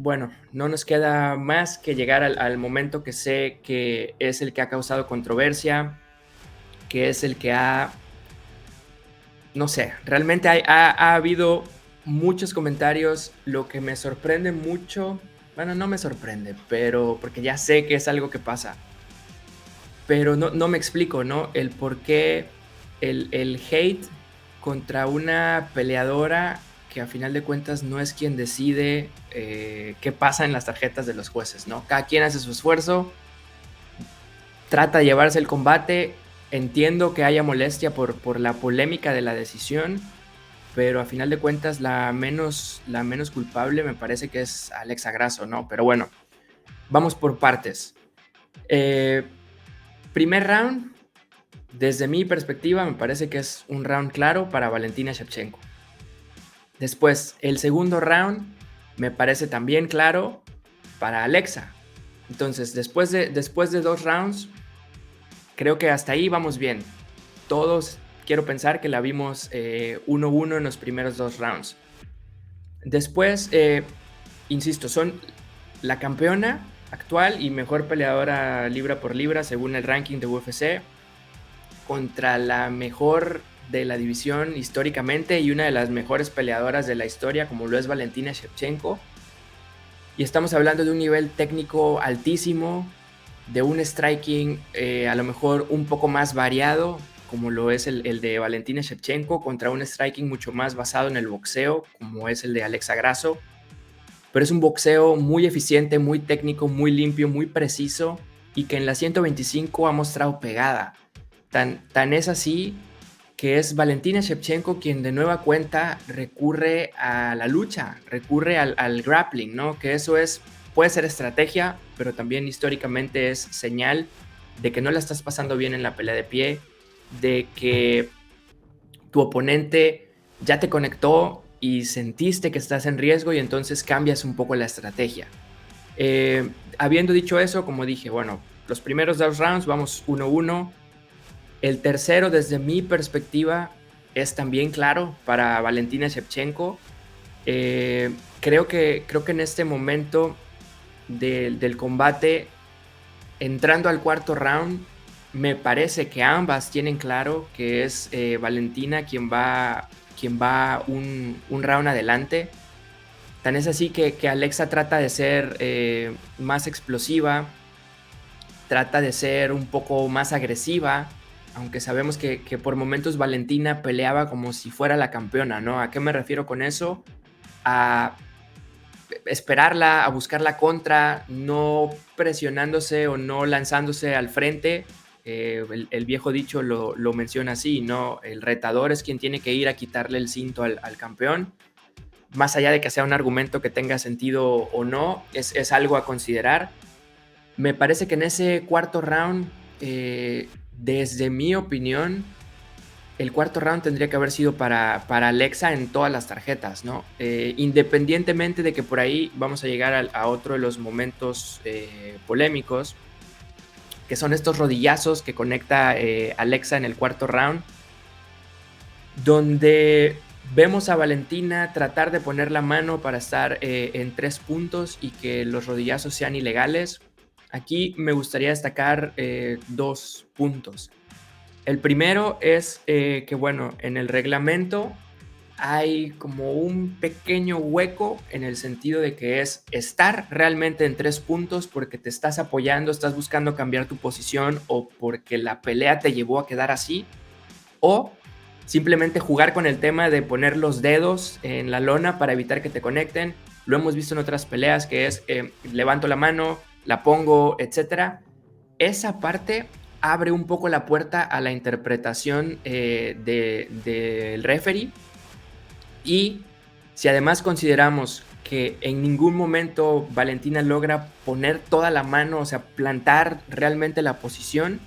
Bueno, no nos queda más que llegar al momento que sé que es el que ha causado controversia, que es el que no sé, realmente ha habido muchos comentarios, lo que me sorprende mucho, bueno, no me sorprende, pero porque ya sé que es algo que pasa, pero no me explico, ¿no? El por qué el hate contra una peleadora que a final de cuentas no es quien decide qué pasa en las tarjetas de los jueces, ¿no? Cada quien hace su esfuerzo, trata de llevarse el combate, entiendo que haya molestia por la polémica de la decisión, pero a final de cuentas la menos culpable me parece que es Alexa Grasso, ¿no? Pero bueno, vamos por partes. Eh, Primer round, desde mi perspectiva, me parece que es un round claro para Valentina Shevchenko. Después, el segundo round me parece también claro para Alexa. Entonces, después de 2 rounds, creo que hasta ahí vamos bien. Todos quiero pensar que la vimos 1-1 en los primeros 2 rounds. Después, insisto, son la campeona actual y mejor peleadora libra por libra según el ranking de UFC contra la mejor de la división históricamente y una de las mejores peleadoras de la historia como lo es Valentina Shevchenko. Y estamos hablando de un nivel técnico altísimo, de un striking a lo mejor un poco más variado, como lo es el de Valentina Shevchenko, contra un striking mucho más basado en el boxeo, como es el de Alexa Grasso. Pero es un boxeo muy eficiente, muy técnico, muy limpio, muy preciso, y que en la 125 ha mostrado pegada. Tan es así que es Valentina Shevchenko quien de nueva cuenta recurre a la lucha, recurre al grappling, ¿no? Que eso puede ser estrategia, pero también históricamente es señal de que no la estás pasando bien en la pelea de pie, de que tu oponente ya te conectó y sentiste que estás en riesgo y entonces cambias un poco la estrategia. Habiendo dicho eso, como dije, bueno, los primeros 2 rounds vamos 1-1. El tercero, desde mi perspectiva, es también claro para Valentina Shevchenko. Creo que en este momento del combate, entrando al cuarto round, me parece que ambas tienen claro que es Valentina quien va un round adelante. Tan es así que Alexa trata de ser más explosiva, trata de ser un poco más agresiva, aunque sabemos que por momentos Valentina peleaba como si fuera la campeona, ¿no? ¿A qué me refiero con eso? A esperarla, a buscar la contra, no presionándose o no lanzándose al frente. El viejo dicho lo menciona así, ¿no? El retador es quien tiene que ir a quitarle el cinto al campeón. Más allá de que sea un argumento que tenga sentido o no, es algo a considerar. Me parece que en ese cuarto round, desde mi opinión, el cuarto round tendría que haber sido para Alexa en todas las tarjetas, ¿no? Independientemente de que por ahí vamos a llegar a otro de los momentos polémicos, que son estos rodillazos que conecta Alexa en el cuarto round, donde vemos a Valentina tratar de poner la mano para estar en 3 puntos y que los rodillazos sean ilegales. Aquí me gustaría destacar 2 puntos. El primero es que, bueno, en el reglamento hay como un pequeño hueco en el sentido de que es estar realmente en 3 puntos porque te estás apoyando, estás buscando cambiar tu posición o porque la pelea te llevó a quedar así, o simplemente jugar con el tema de poner los dedos en la lona para evitar que te conecten. Lo hemos visto en otras peleas que es levanto la mano, la pongo, etcétera. Esa parte abre un poco la puerta a la interpretación del referee. Y si además consideramos que en ningún momento Valentina logra poner toda la mano, o sea, plantar realmente la posición,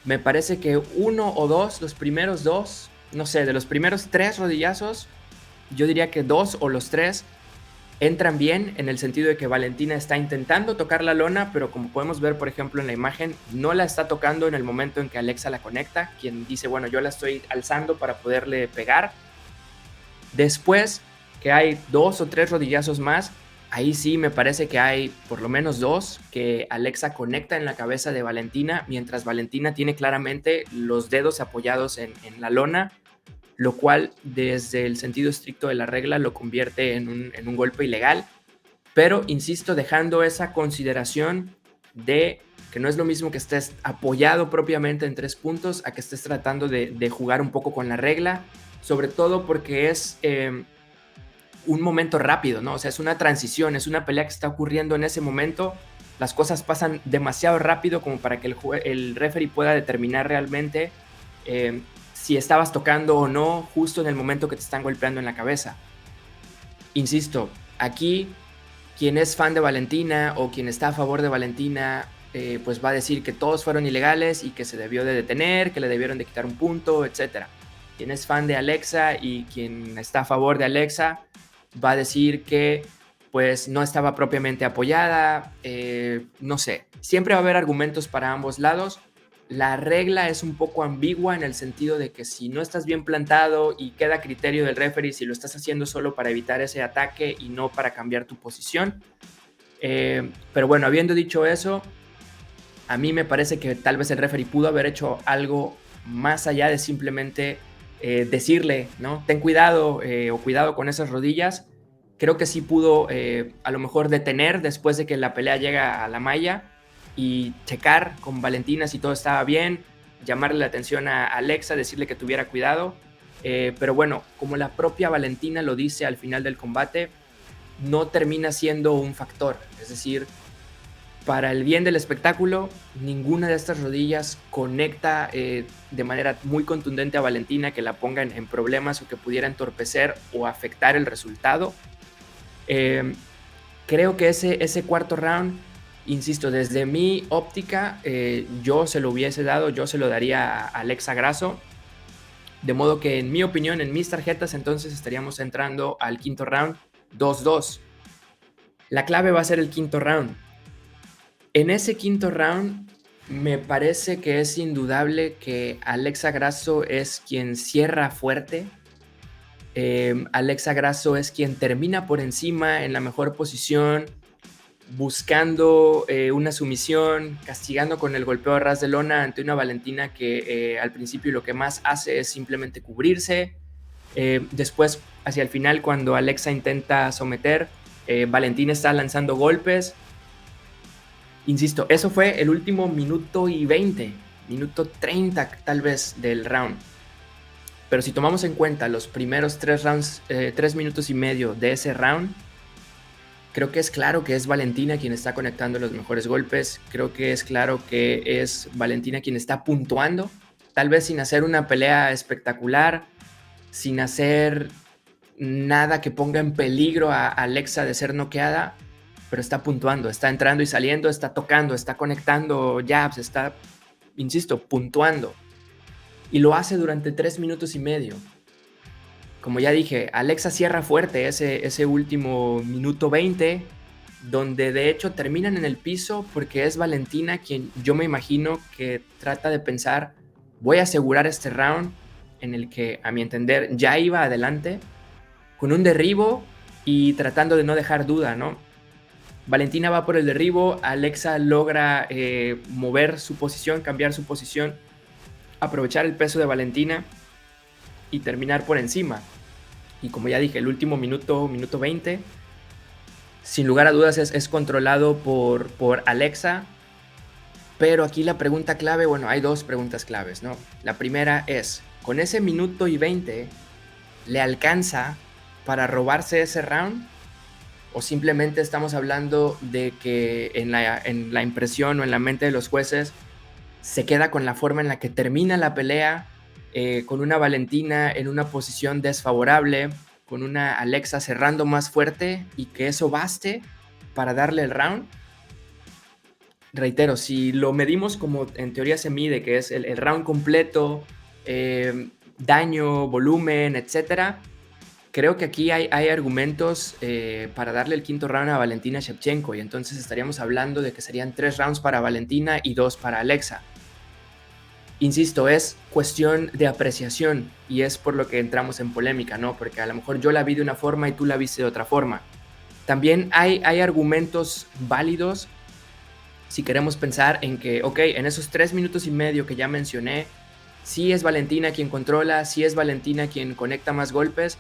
me parece que uno o dos, los primeros 2, no sé, de los primeros 3 rodillazos, yo diría que 2 o los 3 entran bien en el sentido de que Valentina está intentando tocar la lona, pero como podemos ver, por ejemplo, en la imagen, no la está tocando en el momento en que Alexa la conecta, quien dice, bueno, yo la estoy alzando para poderle pegar. Después que hay 2 o 3 rodillazos más, ahí sí me parece que hay por lo menos dos que Alexa conecta en la cabeza de Valentina, mientras Valentina tiene claramente los dedos apoyados en la lona, lo cual desde el sentido estricto de la regla lo convierte en un golpe ilegal. Pero, insisto, dejando esa consideración de que no es lo mismo que estés apoyado propiamente en 3 puntos a que estés tratando de jugar un poco con la regla, sobre todo porque es un momento rápido, ¿no? O sea, es una transición, es una pelea que está ocurriendo en ese momento. Las cosas pasan demasiado rápido como para que el referee pueda determinar realmente eh, si estabas tocando o no justo en el momento que te están golpeando en la cabeza. Insisto, aquí quien es fan de Valentina o quien está a favor de Valentina, pues va a decir que todos fueron ilegales y que se debió de detener, que le debieron de quitar un punto, etc. Quien es fan de Alexa y quien está a favor de Alexa va a decir que pues no estaba propiamente apoyada, no sé. Siempre va a haber argumentos para ambos lados. La regla es un poco ambigua en el sentido de que si no estás bien plantado y queda a criterio del referee si lo estás haciendo solo para evitar ese ataque y no para cambiar tu posición. Pero bueno, habiendo dicho eso, a mí me parece que tal vez el referee pudo haber hecho algo más allá de simplemente decirle, ¿no? Ten cuidado o cuidado con esas rodillas. Creo que sí pudo a lo mejor detener después de que la pelea llega a la malla y checar con Valentina si todo estaba bien, llamarle la atención a Alexa, decirle que tuviera cuidado. Pero bueno, como la propia Valentina lo dice al final del combate, no termina siendo un factor. Es decir, para el bien del espectáculo, ninguna de estas rodillas conecta de manera muy contundente a Valentina que la ponga en problemas o que pudiera entorpecer o afectar el resultado. Creo que ese cuarto round, insisto, desde mi óptica, yo se lo hubiese dado, yo se lo daría a Alexa Grasso. De modo que, en mi opinión, en mis tarjetas, entonces estaríamos entrando al quinto round 2-2. La clave va a ser el quinto round. En ese quinto round, me parece que es indudable que Alexa Grasso es quien cierra fuerte. Alexa Grasso es quien termina por encima en la mejor posición, buscando una sumisión, castigando con el golpeo a ras de lona ante una Valentina que al principio lo que más hace es simplemente cubrirse. Después, hacia el final, cuando Alexa intenta someter, Valentina está lanzando golpes. Insisto, eso fue el último minuto y 20, minuto 30 tal vez del round. Pero si tomamos en cuenta los primeros 3 minutos y medio de ese round, creo que es claro que es Valentina quien está conectando los mejores golpes. Creo que es claro que es Valentina quien está puntuando, tal vez sin hacer una pelea espectacular, sin hacer nada que ponga en peligro a Alexa de ser noqueada, pero está puntuando, está entrando y saliendo, está tocando, está conectando jabs, está, insisto, puntuando. Y lo hace durante 3 minutos y medio. Como ya dije, Alexa cierra fuerte ese último minuto 20, donde de hecho terminan en el piso porque es Valentina quien yo me imagino que trata de pensar, voy a asegurar este round en el que, a mi entender, ya iba adelante, con un derribo y tratando de no dejar duda, ¿no? Valentina va por el derribo, Alexa logra mover su posición, cambiar su posición, aprovechar el peso de Valentina y terminar por encima. Y como ya dije, el último minuto 20, sin lugar a dudas es controlado por Alexa. Pero aquí la pregunta clave, bueno, hay dos preguntas claves, ¿no? La primera es, ¿con ese minuto y 20 le alcanza para robarse ese round? ¿O simplemente estamos hablando de que en la impresión o en la mente de los jueces se queda con la forma en la que termina la pelea, con una Valentina en una posición desfavorable, con una Alexa cerrando más fuerte y que eso baste para darle el round? Reitero, si lo medimos como en teoría se mide, que es el round completo, daño, volumen, etcétera, creo que aquí hay argumentos para darle el quinto round a Valentina Shevchenko, y entonces estaríamos hablando de que serían 3 rounds para Valentina y 2 para Alexa. Insisto, es cuestión de apreciación y es por lo que entramos en polémica, ¿no? Porque a lo mejor yo la vi de una forma y tú la viste de otra forma. también hay argumentos válidos si queremos pensar en que, ok, en esos 3 minutos y medio que ya mencioné, sí es Valentina quien controla, sí es Valentina quien conecta más golpes,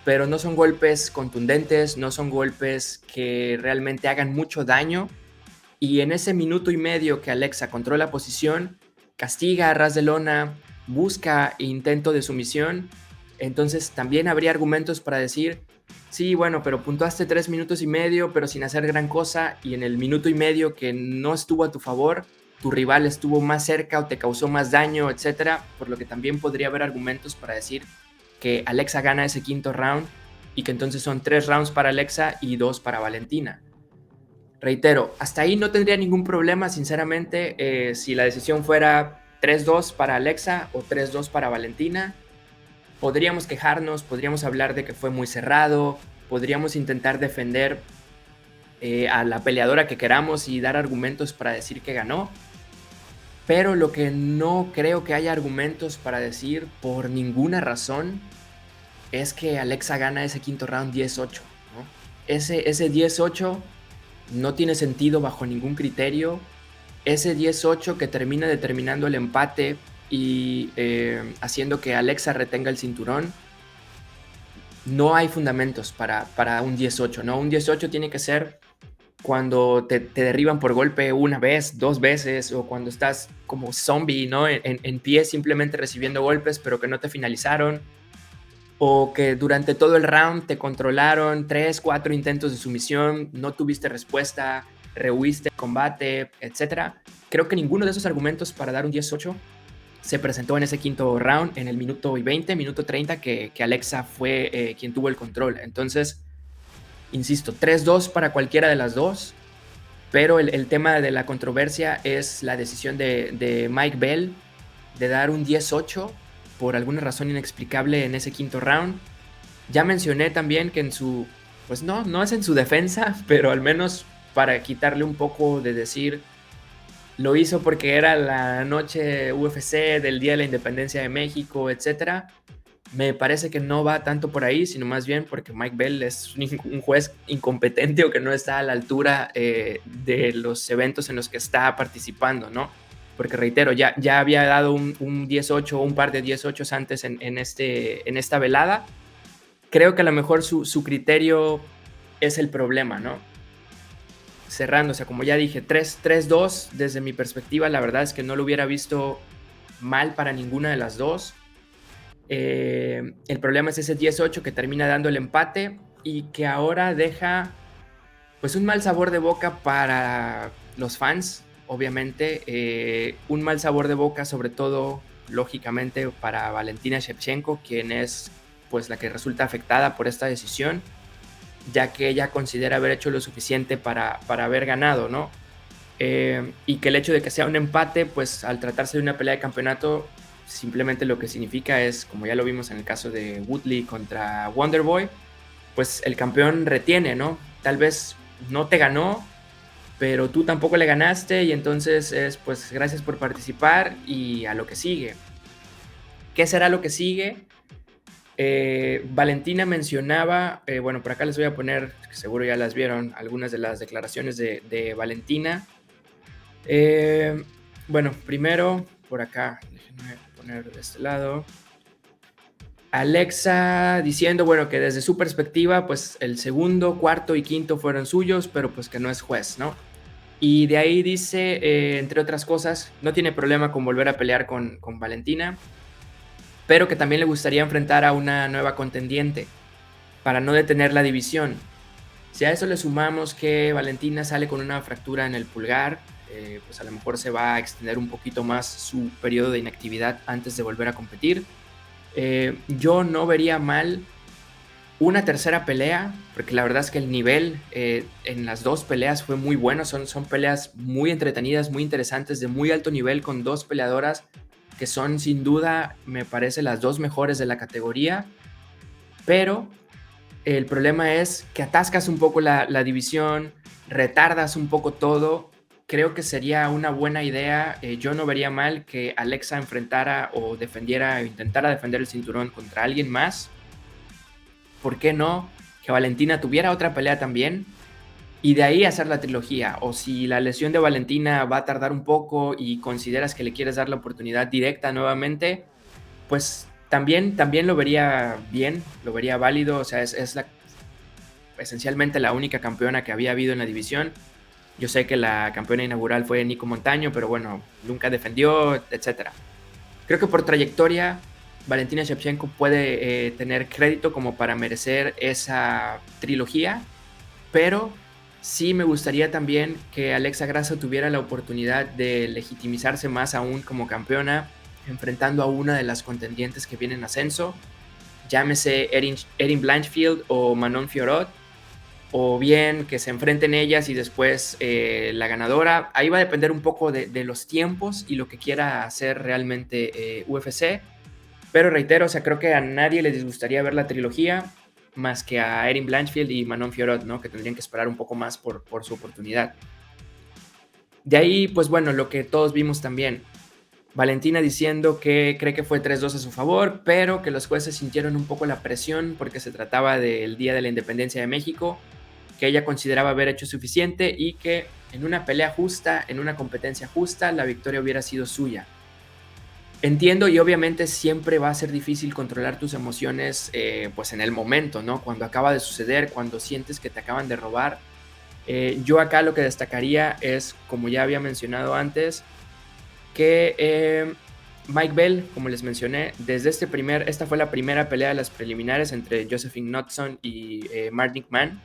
pero no son golpes contundentes, no son golpes que realmente hagan mucho daño. Y en ese minuto y medio que Alexa controla posición, castiga a ras de lona, busca intento de sumisión, entonces también habría argumentos para decir, sí, bueno, pero puntuaste 3 minutos y medio, pero sin hacer gran cosa, y en el minuto y medio que no estuvo a tu favor, tu rival estuvo más cerca o te causó más daño, etcétera, por lo que también podría haber argumentos para decir que Alexa gana ese quinto round y que entonces son 3 rounds para Alexa y 2 para Valentina. Reitero, hasta ahí no tendría ningún problema, sinceramente, si la decisión fuera 3-2 para Alexa o 3-2 para Valentina. Podríamos quejarnos, podríamos hablar de que fue muy cerrado, podríamos intentar defender a la peleadora que queramos y dar argumentos para decir que ganó. Pero lo que no creo que haya argumentos para decir por ninguna razón es que Alexa gana ese quinto round 10-8, ¿no? Ese 10-8 no tiene sentido bajo ningún criterio. Ese 10-8 que termina determinando el empate y haciendo que Alexa retenga el cinturón, no hay fundamentos para un 10-8, ¿no? Un 10-8 tiene que ser cuando te derriban por golpe una vez, 2 veces, o cuando estás como zombie, ¿no? En pie simplemente recibiendo golpes, pero que no te finalizaron, o que durante todo el round te controlaron 3-4 intentos de sumisión, no tuviste respuesta, rehuiste el combate, etc. Creo que ninguno de esos argumentos para dar un 10-8 se presentó en ese quinto round, en el minuto 20, minuto 30, que Alexa fue quien tuvo el control. Entonces, insisto, 3-2 para cualquiera de las dos, pero el tema de la controversia es la decisión de Mike Bell de dar un 10-8 por alguna razón inexplicable en ese quinto round. Ya mencioné también que en su, pues no es en su defensa, pero al menos para quitarle un poco de decir, lo hizo porque era la noche UFC del Día de la Independencia de México, etcétera. Me parece que no va tanto por ahí, sino más bien porque Mike Bell es un juez incompetente o que no está a la altura de los eventos en los que está participando, ¿no? Porque reitero, ya había dado un 10-8 o un par de 10-8 antes en esta velada. Creo que a lo mejor su criterio es el problema, ¿no? Cerrando, o sea, como ya dije, 3-2 desde mi perspectiva, la verdad es que no lo hubiera visto mal para ninguna de las dos. El problema es ese 10-8 que termina dando el empate y que ahora deja pues un mal sabor de boca para los fans, obviamente, un mal sabor de boca sobre todo, lógicamente, para Valentina Shevchenko, quien es pues la que resulta afectada por esta decisión, ya que ella considera haber hecho lo suficiente para haber ganado, ¿no? Y que el hecho de que sea un empate, pues al tratarse de una pelea de campeonato, simplemente lo que significa es, como ya lo vimos en el caso de Woodley contra Wonderboy, pues el campeón retiene, ¿no? Tal vez no te ganó, pero tú tampoco le ganaste y entonces es pues gracias por participar y a lo que sigue. ¿Qué será lo que sigue? Valentina mencionaba, bueno, por acá les voy a poner, seguro ya las vieron, algunas de las declaraciones de Valentina. Bueno, primero, por acá, déjenme poner de este lado. Alexa diciendo, bueno, que desde su perspectiva, pues el segundo, cuarto y quinto fueron suyos, pero pues que no es juez, ¿no? Y de ahí dice, entre otras cosas, no tiene problema con volver a pelear con Valentina, pero que también le gustaría enfrentar a una nueva contendiente para no detener la división. Si a eso le sumamos que Valentina sale con una fractura en el pulgar, pues a lo mejor se va a extender un poquito más su periodo de inactividad antes de volver a competir. Yo no vería mal una tercera pelea, porque la verdad es que el nivel en las dos peleas fue muy bueno, son peleas muy entretenidas, muy interesantes, de muy alto nivel, con dos peleadoras que son sin duda, me parece, las dos mejores de la categoría, pero el problema es que atascas un poco la división, retardas un poco todo. Creo que sería una buena idea. Yo no vería mal que Alexa enfrentara o defendiera o intentara defender el cinturón contra alguien más. ¿Por qué no? que Valentina tuviera otra pelea también y de ahí hacer la trilogía. O si la lesión de Valentina va a tardar un poco y consideras que le quieres dar la oportunidad directa nuevamente, pues también lo vería bien, lo vería válido. O sea, es esencialmente la única campeona que había habido en la división. Yo sé que la campeona inaugural fue Nico Montaño, pero bueno, nunca defendió, etcétera. Creo que por trayectoria, Valentina Shevchenko puede tener crédito como para merecer esa trilogía, pero sí me gustaría también que Alexa Grasso tuviera la oportunidad de legitimizarse más aún como campeona, enfrentando a una de las contendientes que vienen en ascenso, llámese Erin Blanchfield o Manon Fiorot, o bien que se enfrenten ellas y después la ganadora. Ahí va a depender un poco de los tiempos y lo que quiera hacer realmente UFC. Pero reitero, o sea, creo que a nadie les disgustaría ver la trilogía más que a Erin Blanchfield y Manon Fiorot, ¿no? Que tendrían que esperar un poco más por su oportunidad. De ahí, pues bueno, lo que todos vimos también. Valentina diciendo que cree que fue 3-2 a su favor, pero que los jueces sintieron un poco la presión porque se trataba del Día de la Independencia de México, que ella consideraba haber hecho suficiente y que en una pelea justa, en una competencia justa, la victoria hubiera sido suya. Entiendo y obviamente siempre va a ser difícil controlar tus emociones pues en el momento, ¿no? Cuando acaba de suceder, cuando sientes que te acaban de robar. Yo acá lo que destacaría es, como ya había mencionado antes, que Mike Bell, como les mencioné, esta fue la primera pelea de las preliminares entre Josephine Knudson y Mark Mann.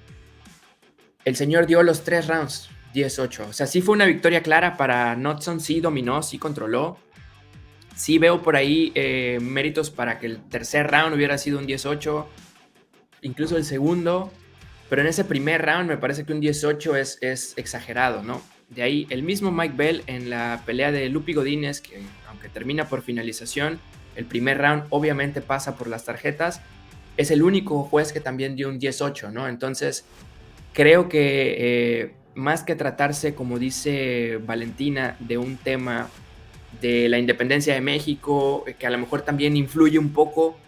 El señor dio los 3 rounds, 10-8. O sea, sí fue una victoria clara para Knudson, sí dominó, sí controló. Sí veo por ahí méritos para que el tercer round hubiera sido un 10-8, incluso el segundo, pero en ese primer round me parece que un 10-8 es exagerado, ¿no? De ahí el mismo Mike Bell en la pelea de Lupi Godínez, que aunque termina por finalización, el primer round obviamente pasa por las tarjetas, es el único juez que también dio un 10-8, ¿no? Entonces creo que más que tratarse, como dice Valentina, de un tema de la independencia de México, que a lo mejor también influye un poco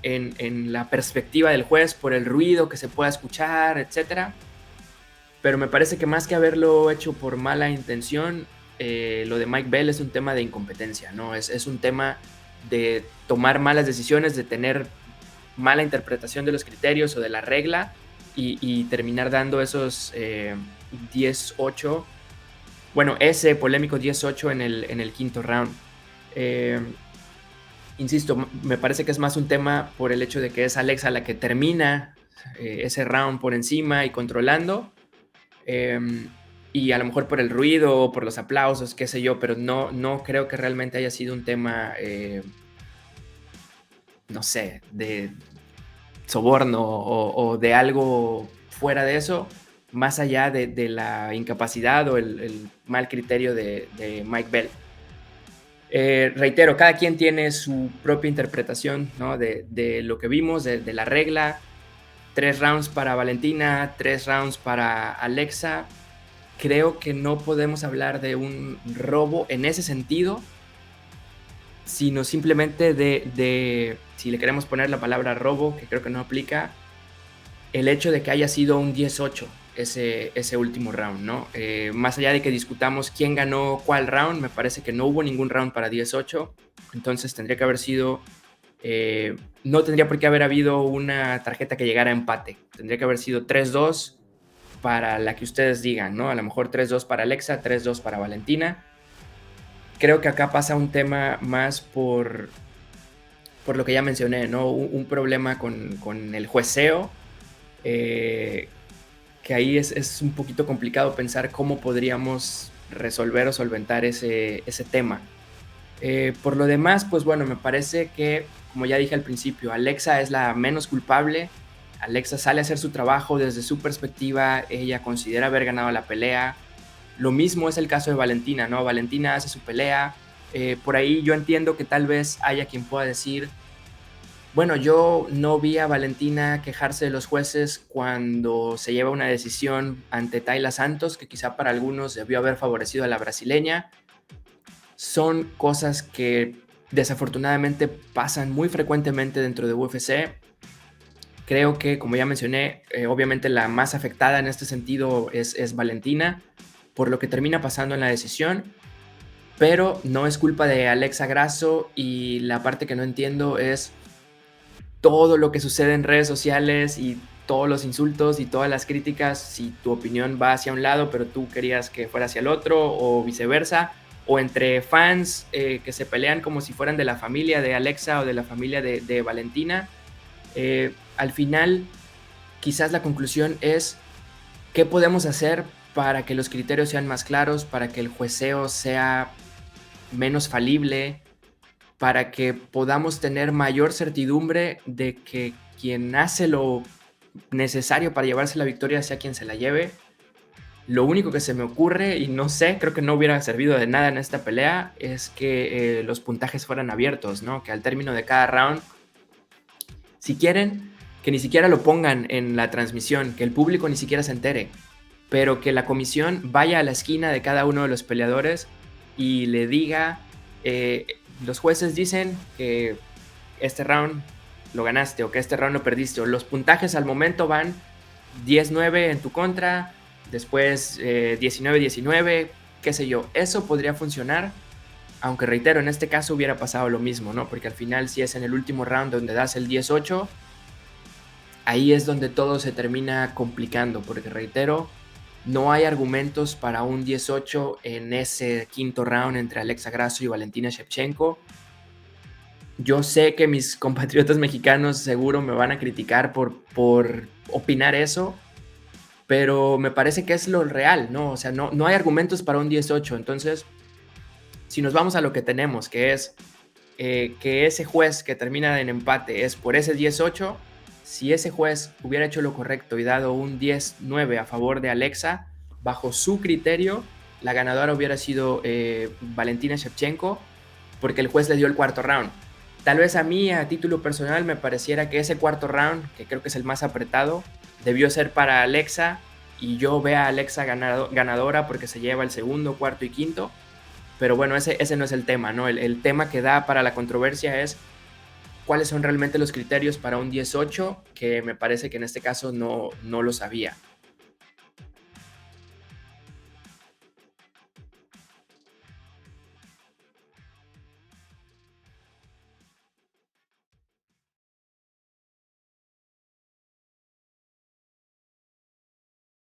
en la perspectiva del juez por el ruido que se pueda escuchar, etcétera. Pero me parece que más que haberlo hecho por mala intención, lo de Mike Bell es un tema de incompetencia, ¿no? Es un tema de tomar malas decisiones, de tener mala interpretación de los criterios o de la regla y terminar dando esos 10-8. Bueno, ese polémico 10-8 en el quinto round. Insisto, me parece que es más un tema por el hecho de que es Alexa la que termina ese round por encima y controlando. Y a lo mejor por el ruido, por los aplausos, qué sé yo, pero no creo que realmente haya sido un tema, no sé, de soborno o de algo fuera de eso, más allá de la incapacidad o el mal criterio de Mike Bell. Reitero, cada quien tiene su propia interpretación, ¿no? de lo que vimos, de la regla. 3 rounds para Valentina, 3 rounds para Alexa. Creo que no podemos hablar de un robo en ese sentido, sino simplemente si le queremos poner la palabra robo, que creo que no aplica, el hecho de que haya sido un 10-8 ese último round, ¿no? Más allá de que discutamos quién ganó cuál round, me parece que no hubo ningún round para 10-8, entonces tendría que haber sido, no tendría por qué haber habido una tarjeta que llegara a empate, tendría que haber sido 3-2 para la que ustedes digan, ¿no? A lo mejor 3-2 para Alexa, 3-2 para Valentina. Creo que acá pasa un tema más por lo que ya mencioné, ¿no? Un problema con el jueceo, que ahí es un poquito complicado pensar cómo podríamos resolver o solventar ese tema. Por lo demás, pues bueno, me parece que, como ya dije al principio, Alexa es la menos culpable. Alexa sale a hacer su trabajo desde su perspectiva, ella considera haber ganado la pelea. Lo mismo es el caso de Valentina, ¿no? Valentina hace su pelea. Por ahí yo entiendo que tal vez haya quien pueda decir, bueno, yo no vi a Valentina quejarse de los jueces cuando se lleva una decisión ante Tayla Santos, que quizá para algunos debió haber favorecido a la brasileña. Son cosas que desafortunadamente pasan muy frecuentemente dentro de UFC. Creo que, como ya mencioné, obviamente la más afectada en este sentido es Valentina, por lo que termina pasando en la decisión, pero no es culpa de Alexa Grasso, y la parte que no entiendo es todo lo que sucede en redes sociales y todos los insultos y todas las críticas, si tu opinión va hacia un lado pero tú querías que fuera hacia el otro, o viceversa, o entre fans que se pelean como si fueran de la familia de Alexa o de la familia de Valentina. Al final, quizás la conclusión es qué podemos hacer para que los criterios sean más claros, para que el jueceo sea menos falible, para que podamos tener mayor certidumbre de que quien hace lo necesario para llevarse la victoria sea quien se la lleve. Lo único que se me ocurre, y no sé, creo que no hubiera servido de nada en esta pelea, es que los puntajes fueran abiertos, ¿no? Que al término de cada round, si quieren, que ni siquiera lo pongan en la transmisión, que el público ni siquiera se entere, pero que la comisión vaya a la esquina de cada uno de los peleadores y le diga, los jueces dicen que este round lo ganaste o que este round lo perdiste, o los puntajes al momento van 10-9 en tu contra, después 19-19, qué sé yo. Eso podría funcionar, aunque reitero, en este caso hubiera pasado lo mismo, ¿no? Porque al final, si es en el último round donde das el 10-8, ahí es donde todo se termina complicando, porque reitero, no hay argumentos para un 10-8 en ese quinto round entre Alexa Grasso y Valentina Shevchenko. Yo sé que mis compatriotas mexicanos seguro me van a criticar por opinar eso, pero me parece que es lo real, ¿no? O sea, no hay argumentos para un 10-8. Entonces, si nos vamos a lo que tenemos, que es que ese juez que termina en empate es por ese 10-8, si ese juez hubiera hecho lo correcto y dado un 10-9 a favor de Alexa, bajo su criterio, la ganadora hubiera sido Valentina Shevchenko, porque el juez le dio el cuarto round. Tal vez a mí, a título personal, me pareciera que ese cuarto round, que creo que es el más apretado, debió ser para Alexa, y yo vea a Alexa ganadora porque se lleva el segundo, cuarto y quinto. Pero bueno, ese no es el tema, ¿no? El tema que da para la controversia es cuáles son realmente los criterios para un 10-8, que me parece que en este caso no lo sabía.